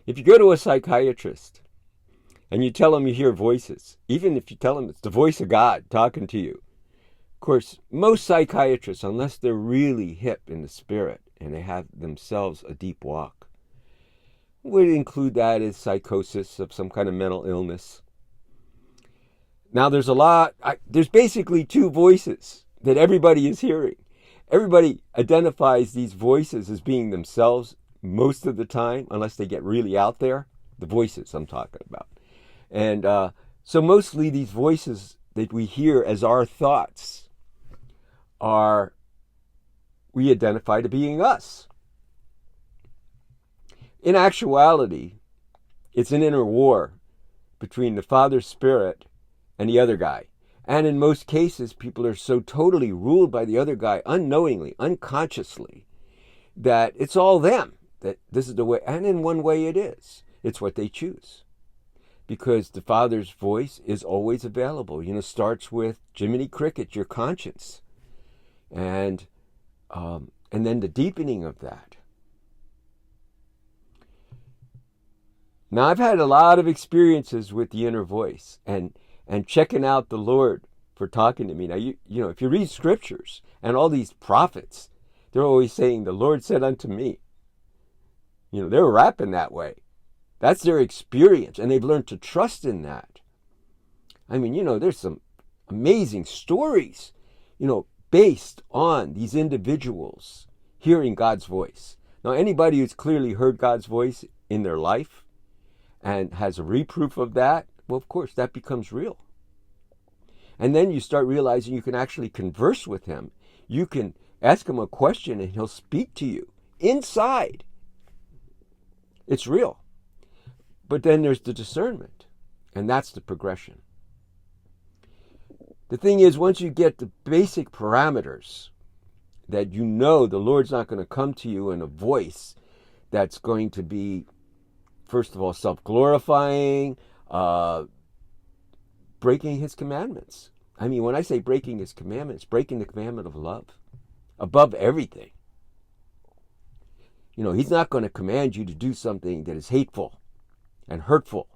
If you go to a psychiatrist and you tell them you hear voices, even if you tell them it's the voice of God talking to you, of course, most psychiatrists, unless they're really hip in the spirit and they have themselves a deep walk, would include that as psychosis of some kind of mental illness. Now, there's basically two voices that everybody is hearing. Everybody identifies these voices as being themselves most of the time, unless they get really out there. The voices I'm talking about. And so mostly these voices that we hear as our thoughts we identify to being us. In actuality, it's an inner war between the Father Spirit and the other guy. And in most cases, people are so totally ruled by the other guy unknowingly, unconsciously, that it's all them, that this is the way. And in one way it is. It's what they choose. Because the Father's voice is always available. Starts with Jiminy Cricket, your conscience. And then the deepening of that. Now, I've had a lot of experiences with the inner voice and checking out the Lord for talking to me. Now, if you read scriptures and all these prophets, they're always saying, the Lord said unto me. They're rapping that way. That's their experience, and they've learned to trust in that. I mean, there's some amazing stories, based on these individuals hearing God's voice. Now, anybody who's clearly heard God's voice in their life and has a reproof of that, well, of course, that becomes real. And then you start realizing you can actually converse with him. You can ask him a question and he'll speak to you inside. It's real. But then there's the discernment, and that's the progression. The thing is, once you get the basic parameters that the Lord's not going to come to you in a voice that's going to be, first of all, self-glorifying, breaking his commandments. I mean, when I say breaking his commandments, breaking the commandment of love above everything. He's not going to command you to do something that is hateful and hurtful.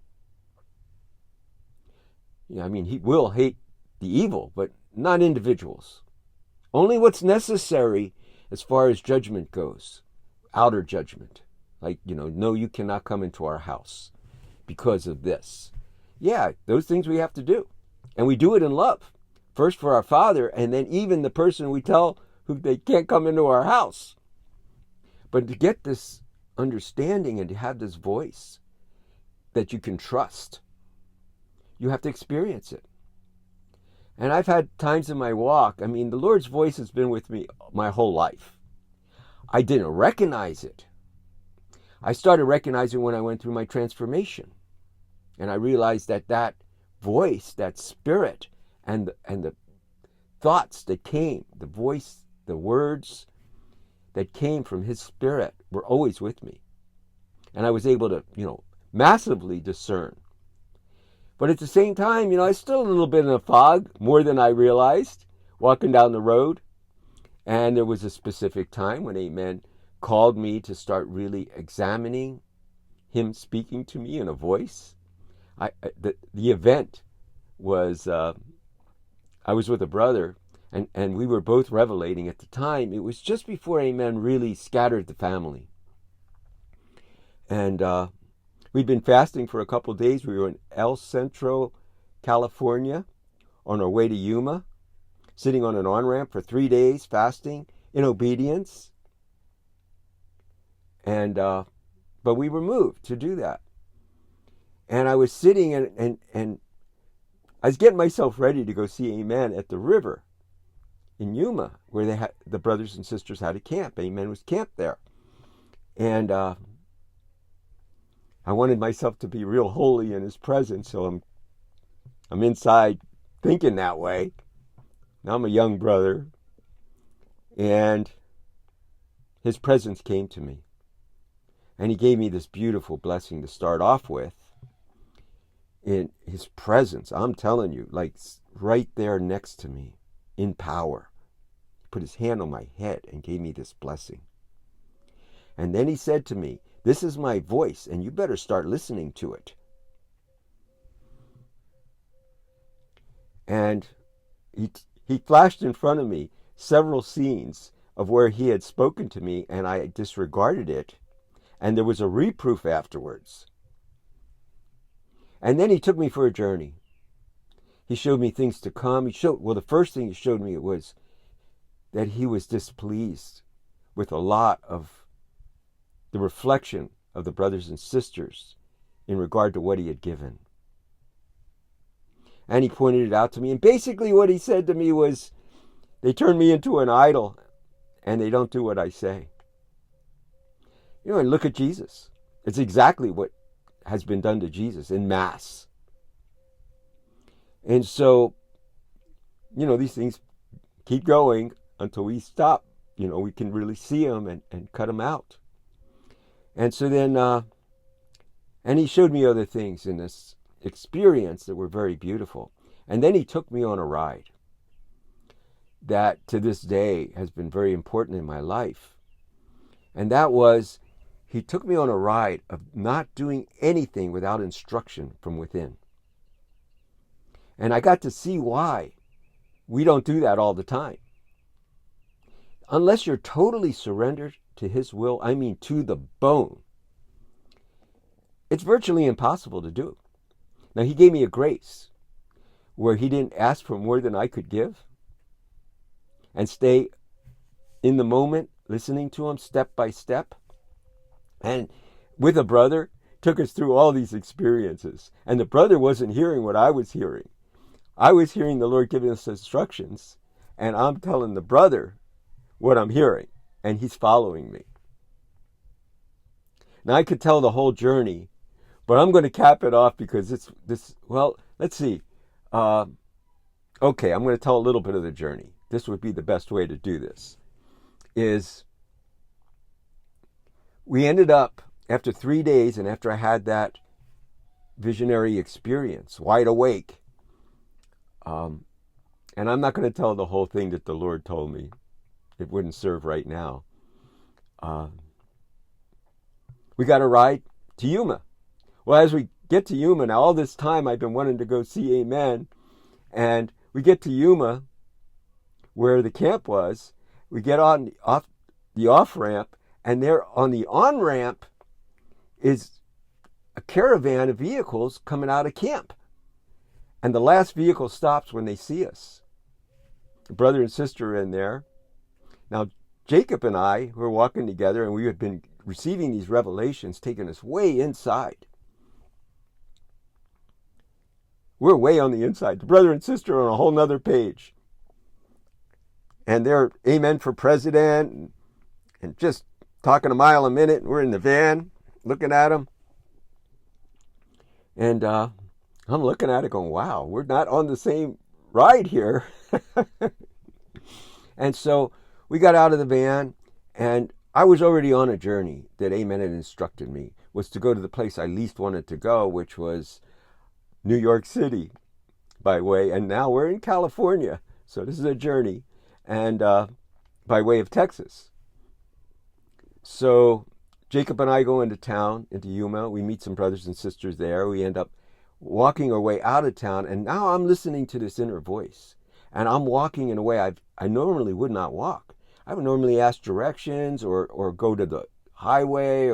He will hate the evil, but not individuals. Only what's necessary as far as judgment goes. Outer judgment. Like, no, you cannot come into our house because of this. Yeah, those things we have to do. And we do it in love. First for our Father, and then even the person we tell who they can't come into our house. But to get this understanding and to have this voice that you can trust, you have to experience it. And I've had times in my walk, the Lord's voice has been with me my whole life. I didn't recognize it. I started recognizing when I went through my transformation. And I realized that voice, that spirit, and the thoughts that came, the voice, the words that came from his spirit were always with me. And I was able to, massively discern. But at the same time, I was still a little bit in a fog, more than I realized, walking down the road. And there was a specific time when Amen called me to start really examining him speaking to me in a voice. The event was, I was with a brother, and we were both revelating at the time. It was just before Amen really scattered the family. And we'd been fasting for a couple of days. We were in El Centro, California, on our way to Yuma, sitting on an on-ramp for 3 days, fasting in obedience. And but we were moved to do that. And I was sitting and I was getting myself ready to go see Amen at the river in Yuma, where the brothers and sisters had a camp. Amen was camped there. And I wanted myself to be real holy in his presence, so I'm inside thinking that way. Now I'm a young brother, and his presence came to me. And he gave me this beautiful blessing to start off with. In his presence, I'm telling you, like right there next to me, in power. He put his hand on my head and gave me this blessing. And then he said to me, This is my voice, and you better start listening to it. And he flashed in front of me several scenes of where he had spoken to me, and I disregarded it, and there was a reproof afterwards. And then he took me for a journey. He showed me things to come. The first thing he showed me was that he was displeased with a lot of the reflection of the brothers and sisters in regard to what he had given. And he pointed it out to me. And basically what he said to me was, they turn me into an idol and they don't do what I say. And look at Jesus. It's exactly what has been done to Jesus in mass. And so, these things keep going until we stop. We can really see them and cut them out. And so then, and he showed me other things in this experience that were very beautiful. And then he took me on a ride that to this day has been very important in my life. And that was, he took me on a ride of not doing anything without instruction from within. And I got to see why we don't do that all the time. Unless you're totally surrendered to his will, I mean to the bone, it's virtually impossible to do. Now, he gave me a grace where he didn't ask for more than I could give, and stay in the moment, listening to him step by step. And with a brother, took us through all these experiences. And the brother wasn't hearing what I was hearing. I was hearing the Lord giving us instructions, and I'm telling the brother what I'm hearing, and he's following me. Now, I could tell the whole journey, but I'm going to cap it off because it's this. Well, let's see. Okay, I'm going to tell a little bit of the journey. This would be the best way to do this. Is we ended up, after 3 days, and after I had that visionary experience, wide awake, and I'm not going to tell the whole thing that the Lord told me. It wouldn't serve right now. We got a ride to Yuma. Well, as we get to Yuma, now all this time I've been wanting to go see Amen, and we get to Yuma, where the camp was. We get on the off-ramp, and there on the on-ramp is a caravan of vehicles coming out of camp. And the last vehicle stops when they see us. The brother and sister are in there. Now, Jacob and I were walking together, and we had been receiving these revelations, taking us way inside. We're way on the inside. The brother and sister are on a whole nother page. And they're amen for president and just talking a mile a minute. We're in the van looking at them. And I'm looking at it going, wow, we're not on the same ride here. And so we got out of the van, and I was already on a journey that Amen had instructed me, was to go to the place I least wanted to go, which was New York City, by way. And now we're in California. So this is a journey. And by way of Texas. So Jacob and I go into town, into Yuma. We meet some brothers and sisters there. We end up walking our way out of town. And now I'm listening to this inner voice. And I'm walking in a way I normally would not walk. I would normally ask directions or go to the highway.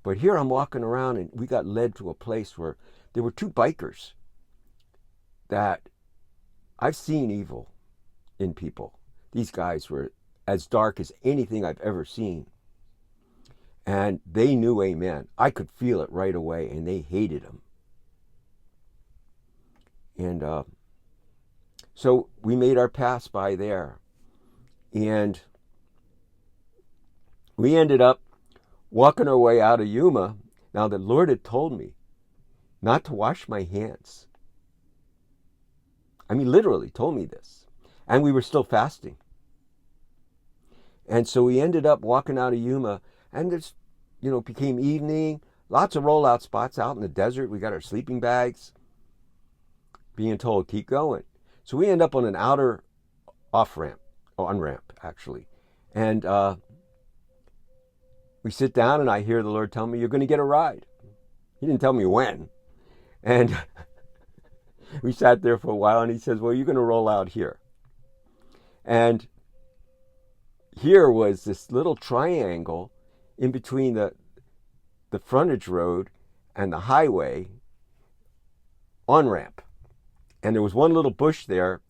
But here I'm walking around, and we got led to a place where there were two bikers that I've seen evil in people. These guys were as dark as anything I've ever seen. And they knew Amen. I could feel it right away, and they hated him. And so we made our pass by there. And we ended up walking our way out of Yuma. Now, the Lord had told me not to wash my hands. I mean, literally told me this. And we were still fasting. And so we ended up walking out of Yuma, and it's, became evening, lots of rollout spots out in the desert. We got our sleeping bags, being told, keep going. So we end up on an outer on-ramp, actually. And we sit down and I hear the Lord tell me, you're going to get a ride. He didn't tell me when. And we sat there for a while and he says, well, you're going to roll out here. And here was this little triangle in between the frontage road and the highway on-ramp. And there was one little bush there,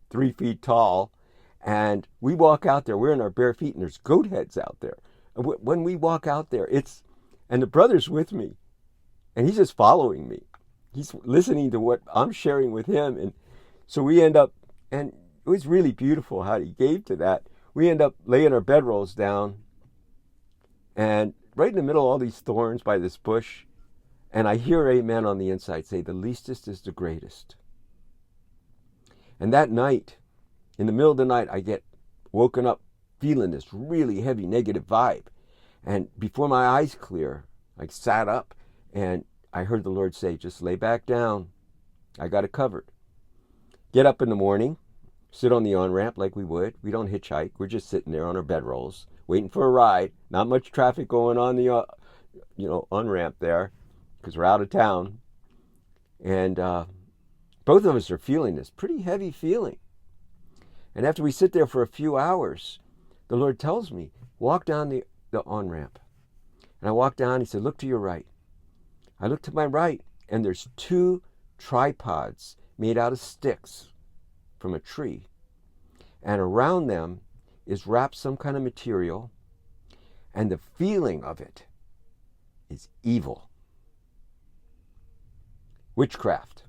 3 feet tall. And we walk out there, we're in our bare feet, and there's goat heads out there. And when we walk out there, and the brother's with me, and he's just following me. He's listening to what I'm sharing with him. And so we end up, and it was really beautiful how he gave to that. We end up laying our bedrolls down, and right in the middle of all these thorns by this bush, and I hear amen on the inside say, the leastest is the greatest. And that night, in the middle of the night, I get woken up feeling this really heavy negative vibe. And before my eyes clear, I sat up and I heard the Lord say, just lay back down. I got it covered. Get up in the morning, sit on the on-ramp like we would. We don't hitchhike. We're just sitting there on our bedrolls, waiting for a ride. Not much traffic going on the on-ramp there because we're out of town. And both of us are feeling this pretty heavy feeling. And after we sit there for a few hours, the Lord tells me, walk down the on-ramp. And I walk down, he said, look to your right. I look to my right, and there's 2 tripods made out of sticks from a tree. And around them is wrapped some kind of material, and the feeling of it is evil. Witchcraft.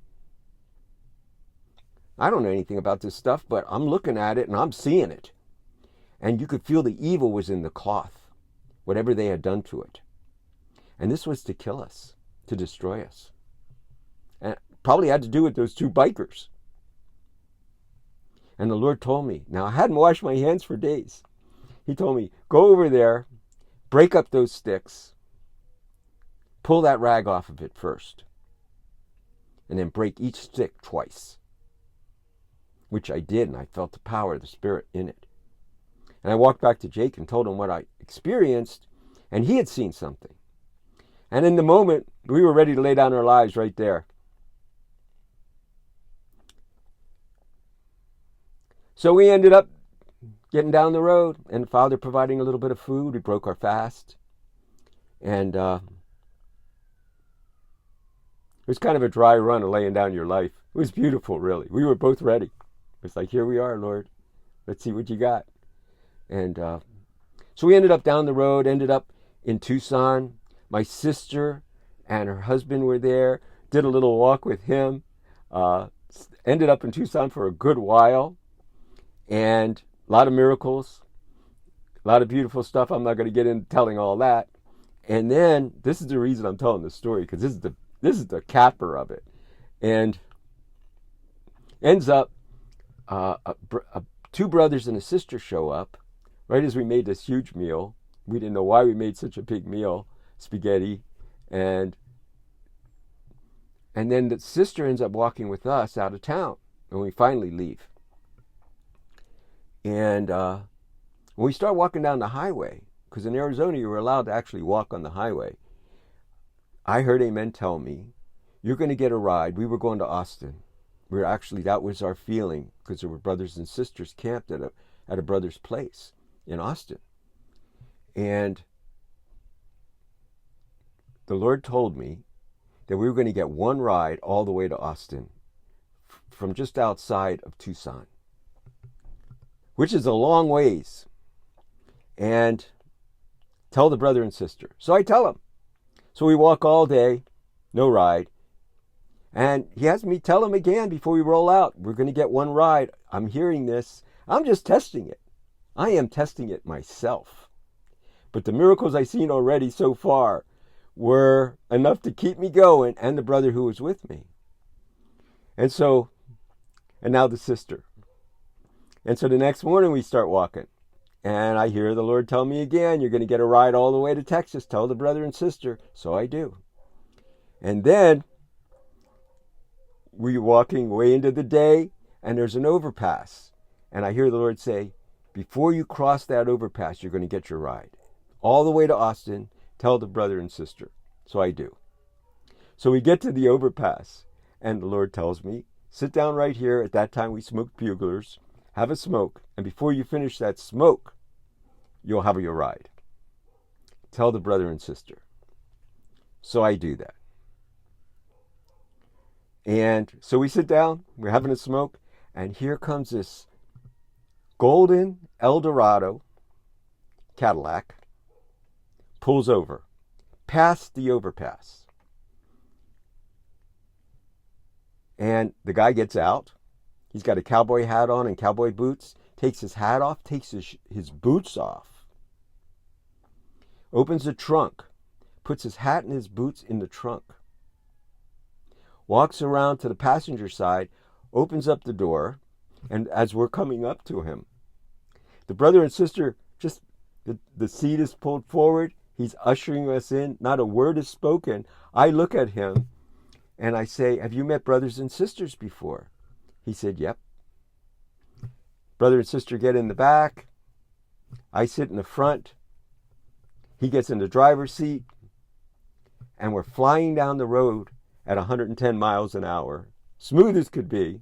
I don't know anything about this stuff, but I'm looking at it and I'm seeing it. And you could feel the evil was in the cloth, whatever they had done to it. And this was to kill us, to destroy us. And it probably had to do with those 2 bikers. And the Lord told me, now I hadn't washed my hands for days. He told me, go over there, break up those sticks, pull that rag off of it first, and then break each stick twice. Which I did, and I felt the power of the Spirit in it. And I walked back to Jake and told him what I experienced, and he had seen something. And in the moment, we were ready to lay down our lives right there. So we ended up getting down the road, and Father providing a little bit of food. We broke our fast. And it was kind of a dry run of laying down your life. It was beautiful, really. We were both ready. It's like, here we are, Lord. Let's see what you got. And so we ended up down the road, ended up in Tucson. My sister and her husband were there, did a little walk with him, ended up in Tucson for a good while, and a lot of miracles, a lot of beautiful stuff. I'm not going to get into telling all that. And then, this is the reason I'm telling this story, because this is the capper of it. And ends up, 2 brothers and a sister show up right as we made this huge meal. We didn't know why we made such a big meal, spaghetti, and then the sister ends up walking with us out of town, and we finally leave. And when we start walking down the highway, because in Arizona you were allowed to actually walk on the highway, I heard Amen tell me, you're going to get a ride. We were going to Austin. That was our feeling, because there were brothers and sisters camped at a brother's place in Austin. And the Lord told me that we were going to get one ride all the way to Austin from just outside of Tucson, which is a long ways. And tell the brother and sister. So I tell him. So we walk all day, no ride. And he has me tell him again before we roll out, we're going to get one ride. I'm hearing this. I'm just testing it. I am testing it myself. But the miracles I've seen already so far were enough to keep me going, and the brother who was with me. And now the sister. And so the next morning we start walking. And I hear the Lord tell me again, you're going to get a ride all the way to Texas. Tell the brother and sister. So I do. And then we're walking way into the day, and there's an overpass. And I hear the Lord say, before you cross that overpass, you're going to get your ride. all the way to Austin, tell the brother and sister. So I do. So we get to the overpass, and the Lord tells me, sit down right here. At that time, we smoked buglers. Have a smoke, and before you finish that smoke, you'll have your ride. Tell the brother and sister. So I do that. And so we sit down, we're having a smoke, and here comes this golden Eldorado Cadillac, pulls over, past the overpass. And the guy gets out. He's got a cowboy hat on and cowboy boots, takes his hat off, takes his boots off, opens the trunk, puts his hat and his boots in the trunk, walks around to the passenger side, opens up the door, and as we're coming up to him, the brother and sister, just the seat is pulled forward, he's ushering us in, not a word is spoken. I look at him and I say, have you met brothers and sisters before? He said, yep. Brother and sister get in the back. I sit in the front. He gets in the driver's seat. And we're flying down the road at 110 miles an hour, smooth as could be.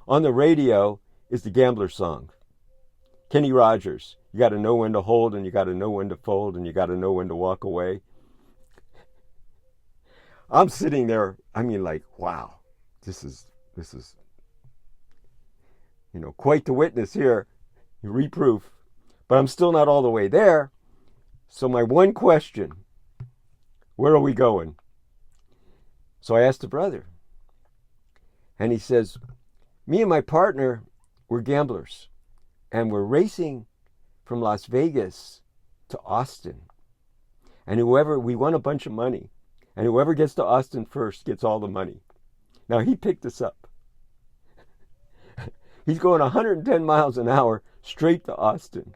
On the radio is the Gambler song. Kenny Rogers. You got to know when to hold, and you got to know when to fold, and you got to know when to walk away. I'm sitting there, like, wow, this is quite the witness here, reproof. But I'm still not all the way there. So my one question, where are we going? So I asked the brother. And he says, me and my partner, we're gamblers. And we're racing from Las Vegas to Austin. And we won a bunch of money. And whoever gets to Austin first gets all the money. Now, he picked us up. He's going 110 miles an hour straight to Austin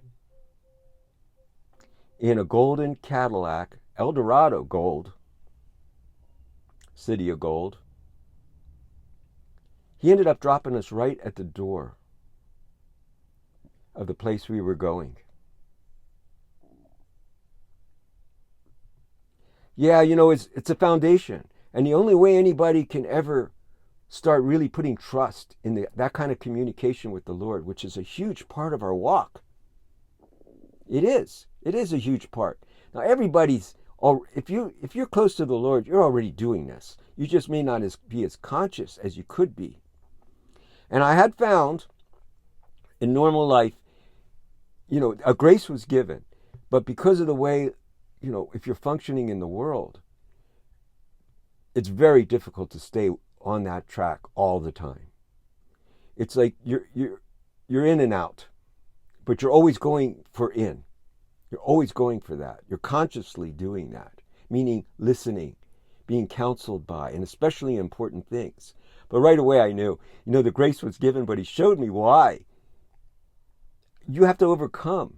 in a golden Cadillac, Eldorado gold, city of gold. He ended up dropping us right at the door of the place we were going. Yeah, it's a foundation. And the only way anybody can ever start really putting trust in that kind of communication with the Lord, which is a huge part of our walk. It is a huge part. Now, if you're close to the Lord, you're already doing this. You just may not be as conscious as you could be. And I had found in normal life, a grace was given, but because of the way, if you're functioning in the world, it's very difficult to stay on that track all the time. It's like you're in and out, but you're always going for in. You're always going for that. You're consciously doing that, meaning listening, being counseled by, and especially important things. But right away I knew, the grace was given, but he showed me why. You have to overcome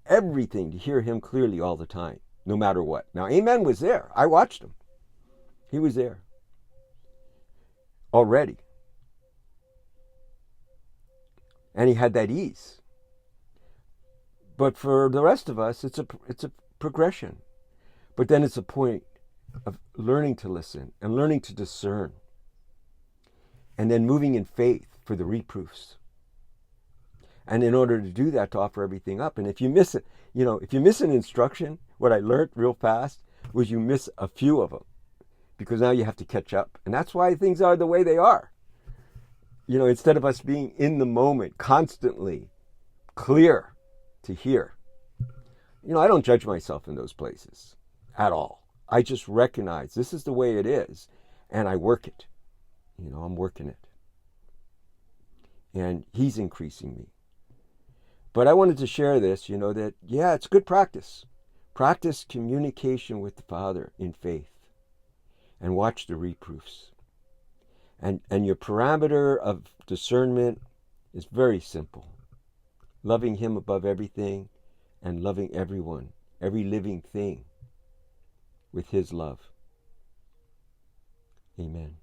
everything to hear him clearly all the time, no matter what. Now, Amen was there. I watched him. He was there already. And he had that ease. But for the rest of us, it's a progression. But then it's a point of learning to listen and learning to discern. And then moving in faith for the reproofs. And in order to do that, to offer everything up. And if you miss it, if you miss an instruction, what I learned real fast was you miss a few of them. Because now you have to catch up. And that's why things are the way they are. Instead of us being in the moment, constantly clear to hear. I don't judge myself in those places at all. I just recognize this is the way it is. And I work it. I'm working it. And he's increasing me. But I wanted to share this, that, it's good practice. Practice communication with the Father in faith. And watch the reproofs. And your parameter of discernment is very simple. Loving him above everything and loving everyone, every living thing with his love. Amen.